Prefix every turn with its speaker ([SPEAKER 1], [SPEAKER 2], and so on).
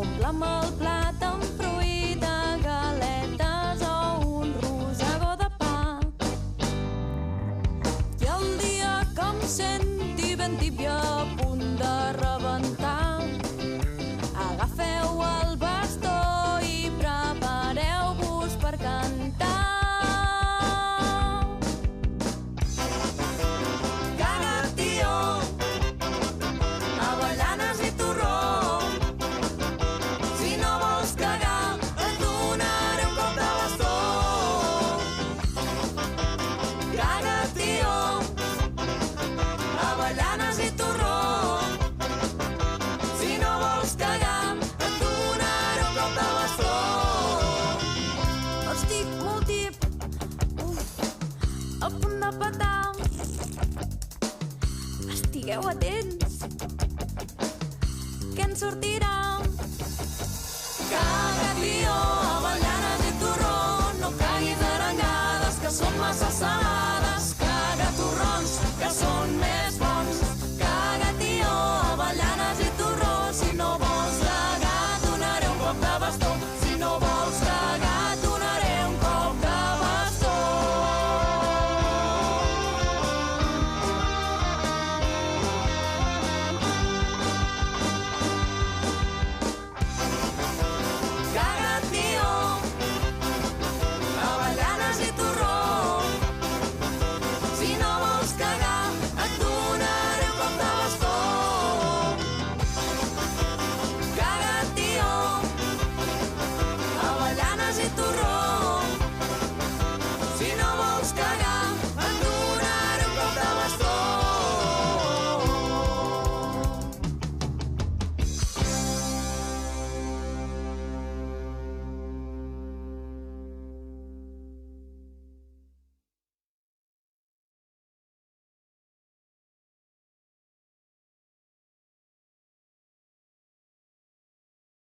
[SPEAKER 1] Omple'm el plat amb fruita, galetes o un rosegó de pa. I el dia que em senti ben tibia a punt de rebentar, agafeu el bastó i prepareu-vos per cantar. Caga't, tio, avellanes i torró. Si no vols cagar, et donaré un cop de bastó. Caga't, tio, avellanes i torró. Si no vols cagar, et donaré un cop de bastó. Estic molt tip, a punt de petar. Estigueu atents, que en sortirà. Caga't, tio, avellanes